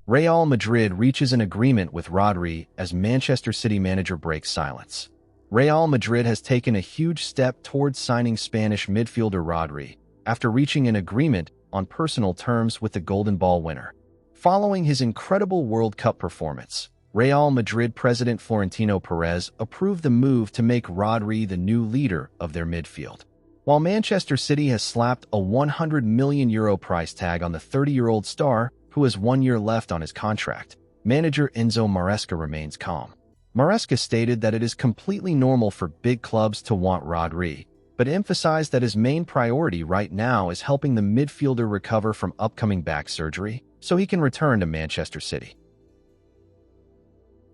Real Madrid reaches an agreement with Rodri as Manchester City manager breaks silence. Real Madrid has taken a huge step towards signing Spanish midfielder Rodri after reaching an agreement on personal terms with the Golden Ball winner. Following his incredible World Cup performance, Real Madrid president Florentino Perez approved the move to make Rodri the new leader of their midfield. While Manchester City has slapped a €100 million price tag on the 30-year-old star, who has 1 year left on his contract, manager Enzo Maresca remains calm. Maresca stated that it is completely normal for big clubs to want Rodri, but emphasized that his main priority right now is helping the midfielder recover from upcoming back surgery so he can return to Manchester City.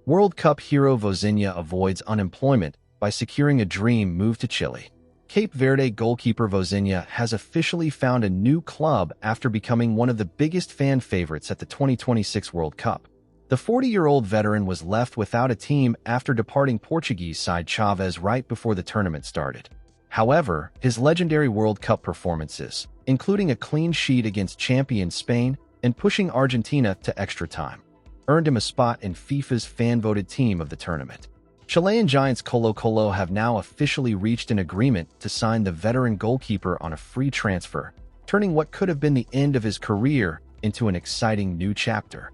World Cup hero Vozinha avoids unemployment by securing a dream move to Chile. Cape Verde goalkeeper Vozinha has officially found a new club after becoming one of the biggest fan favorites at the 2026 World Cup. The 40-year-old veteran was left without a team after departing Portuguese side Chaves right before the tournament started. However, his legendary World Cup performances, including a clean sheet against champion Spain and pushing Argentina to extra time, earned him a spot in FIFA's fan-voted team of the tournament. Chilean giants Colo-Colo have now officially reached an agreement to sign the veteran goalkeeper on a free transfer, turning what could have been the end of his career into an exciting new chapter.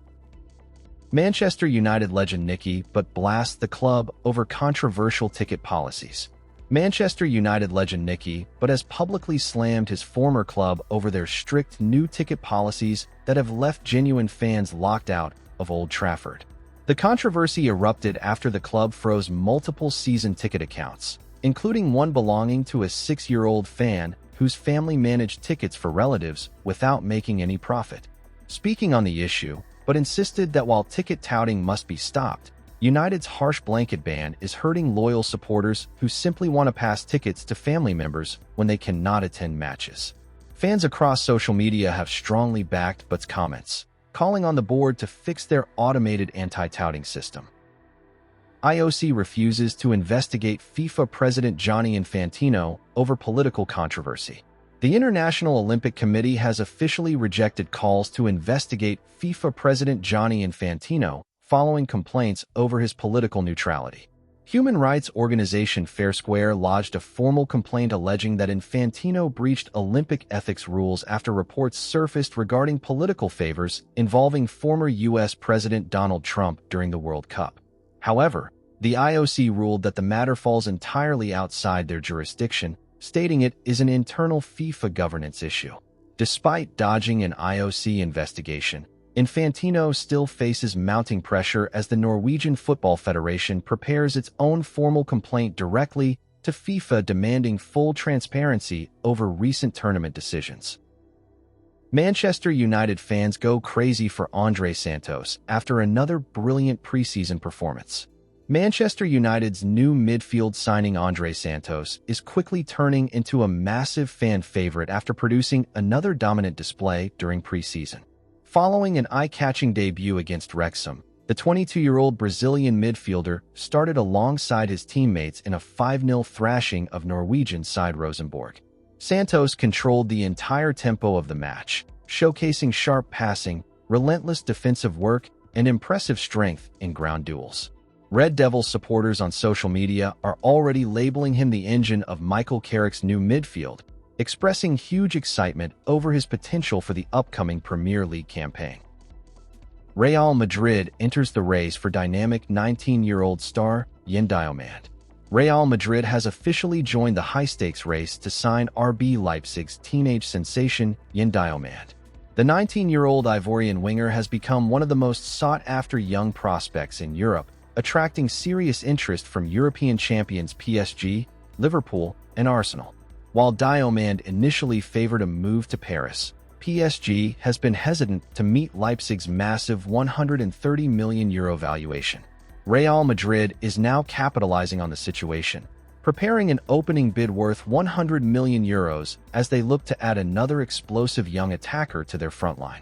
Manchester United legend Nicky Butt blasts the club over controversial ticket policies. Manchester United legend Nicky Butt has publicly slammed his former club over their strict new ticket policies that have left genuine fans locked out of Old Trafford. The controversy erupted after the club froze multiple season ticket accounts, including one belonging to a 6-year-old fan whose family managed tickets for relatives without making any profit. Speaking on the issue, Butt insisted that while ticket touting must be stopped, United's harsh blanket ban is hurting loyal supporters who simply want to pass tickets to family members when they cannot attend matches. Fans across social media have strongly backed Butt's comments, calling on the board to fix their automated anti-touting system. IOC refuses to investigate FIFA President Gianni Infantino over political controversy. The International Olympic Committee has officially rejected calls to investigate FIFA President Gianni Infantino following complaints over his political neutrality. Human rights organization Fair Square lodged a formal complaint alleging that Infantino breached Olympic ethics rules after reports surfaced regarding political favors involving former U.S. President Donald Trump during the World Cup. However, the IOC ruled that the matter falls entirely outside their jurisdiction, stating it is an internal FIFA governance issue. Despite dodging an IOC investigation, Infantino still faces mounting pressure as the Norwegian Football Federation prepares its own formal complaint directly to FIFA demanding full transparency over recent tournament decisions. Manchester United fans go crazy for Andre Santos after another brilliant preseason performance. Manchester United's new midfield signing Andre Santos is quickly turning into a massive fan favorite after producing another dominant display during preseason. Following an eye-catching debut against Wrexham, the 22-year-old Brazilian midfielder started alongside his teammates in a 5-0 thrashing of Norwegian side Rosenborg. Santos controlled the entire tempo of the match, showcasing sharp passing, relentless defensive work, and impressive strength in ground duels. Red Devils supporters on social media are already labeling him the engine of Michael Carrick's new midfield, expressing huge excitement over his potential for the upcoming Premier League campaign. Real Madrid enters the race for dynamic 19-year-old star Yen Diomande. Real Madrid has officially joined the high-stakes race to sign RB Leipzig's teenage sensation Yen Diomande. The 19-year-old Ivorian winger has become one of the most sought-after young prospects in Europe, attracting serious interest from European champions PSG, Liverpool, and Arsenal. While Diomande initially favored a move to Paris, PSG has been hesitant to meet Leipzig's massive €130 million valuation. Real Madrid is now capitalizing on the situation, preparing an opening bid worth €100 million as they look to add another explosive young attacker to their front line.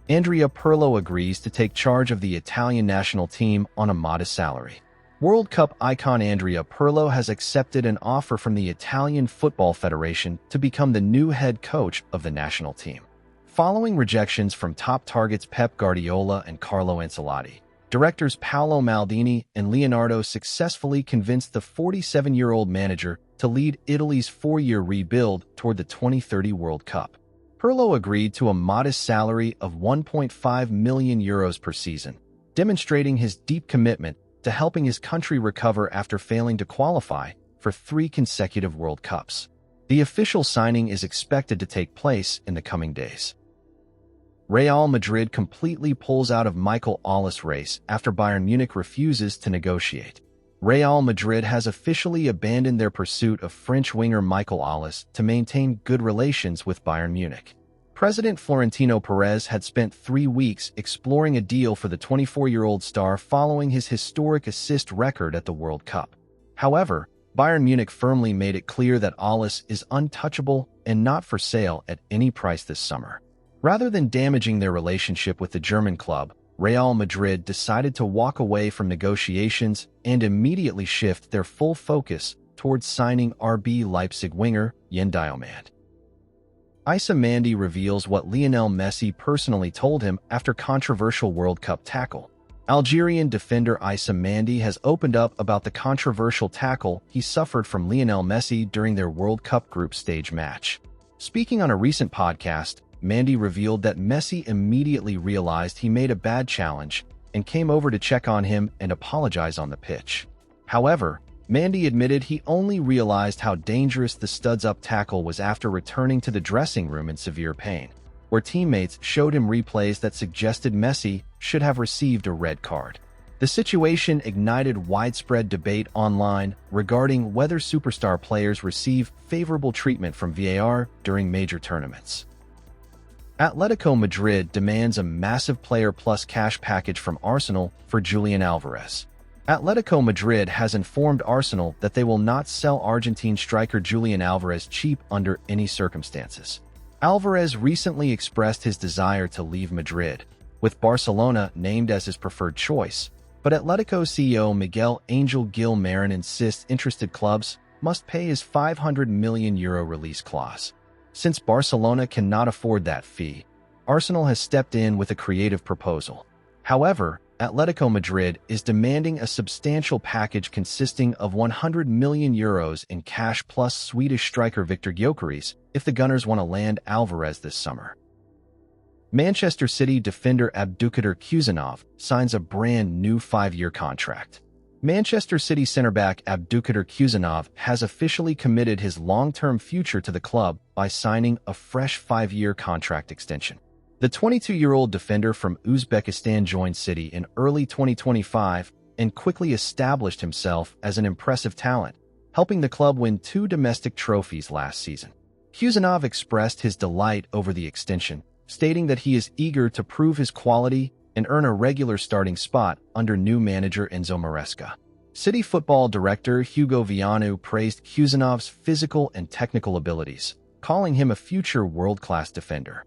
Andrea Pirlo agrees to take charge of the Italian national team on a modest salary. World Cup icon Andrea Pirlo has accepted an offer from the Italian Football Federation to become the new head coach of the national team. Following rejections from top targets Pep Guardiola and Carlo Ancelotti, directors Paolo Maldini and Leonardo successfully convinced the 47-year-old manager to lead Italy's four-year rebuild toward the 2030 World Cup. Pirlo agreed to a modest salary of €1.5 million per season, demonstrating his deep commitment to helping his country recover after failing to qualify for 3 consecutive World Cups. The official signing is expected to take place in the coming days. Real Madrid completely pulls out of Michael Ollis race after Bayern Munich refuses to negotiate. Real Madrid has officially abandoned their pursuit of French winger Michael Ollis to maintain good relations with Bayern Munich. President Florentino Perez had spent 3 weeks exploring a deal for the 24-year-old star following his historic assist record at the World Cup. However, Bayern Munich firmly made it clear that Ollis is untouchable and not for sale at any price this summer. Rather than damaging their relationship with the German club, Real Madrid decided to walk away from negotiations and immediately shift their full focus towards signing RB Leipzig winger Yen Diomande. Issa Mandi reveals what Lionel Messi personally told him after controversial World Cup tackle. Algerian defender Issa Mandi has opened up about the controversial tackle he suffered from Lionel Messi during their World Cup group stage match. Speaking on a recent podcast, Mandi revealed that Messi immediately realized he made a bad challenge and came over to check on him and apologize on the pitch. However, Mandi admitted he only realized how dangerous the studs-up tackle was after returning to the dressing room in severe pain, where teammates showed him replays that suggested Messi should have received a red card. The situation ignited widespread debate online regarding whether superstar players receive favorable treatment from VAR during major tournaments. Atletico Madrid demands a massive player plus cash package from Arsenal for Julian Alvarez. Atletico Madrid has informed Arsenal that they will not sell Argentine striker Julian Alvarez cheap under any circumstances. Alvarez recently expressed his desire to leave Madrid, with Barcelona named as his preferred choice, but Atletico CEO Miguel Angel Gil Marin insists interested clubs must pay his €500 million release clause. Since Barcelona cannot afford that fee, Arsenal has stepped in with a creative proposal. However, Atletico Madrid is demanding a substantial package consisting of €100 million in cash plus Swedish striker Viktor Gyökeres if the Gunners want to land Alvarez this summer. Manchester City defender Abdulkadir Kuzanov signs a brand new 5-year contract. Manchester City centre-back Abdulkadir Kuzanov has officially committed his long-term future to the club by signing a fresh 5-year contract extension. The 22-year-old defender from Uzbekistan joined City in early 2025 and quickly established himself as an impressive talent, helping the club win 2 domestic trophies last season. Kuzanov expressed his delight over the extension, stating that he is eager to prove his quality and earn a regular starting spot under new manager Enzo Maresca. City football director Hugo Vianu praised Kuzanov's physical and technical abilities, calling him a future world-class defender.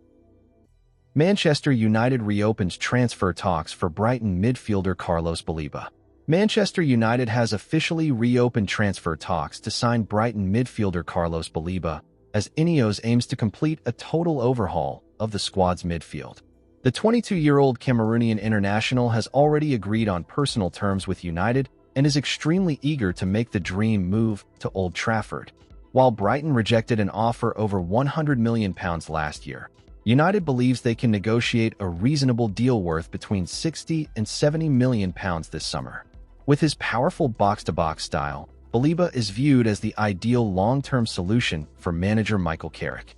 Manchester United reopens transfer talks for Brighton midfielder Carlos Baleba. Manchester United has officially reopened transfer talks to sign Brighton midfielder Carlos Baleba, as Ineos aims to complete a total overhaul of the squad's midfield. The 22-year-old Cameroonian international has already agreed on personal terms with United and is extremely eager to make the dream move to Old Trafford. While Brighton rejected an offer over £100 million last year, United believes they can negotiate a reasonable deal worth between £60 and £70 million this summer. With his powerful box-to-box style, Baleba is viewed as the ideal long-term solution for manager Michael Carrick.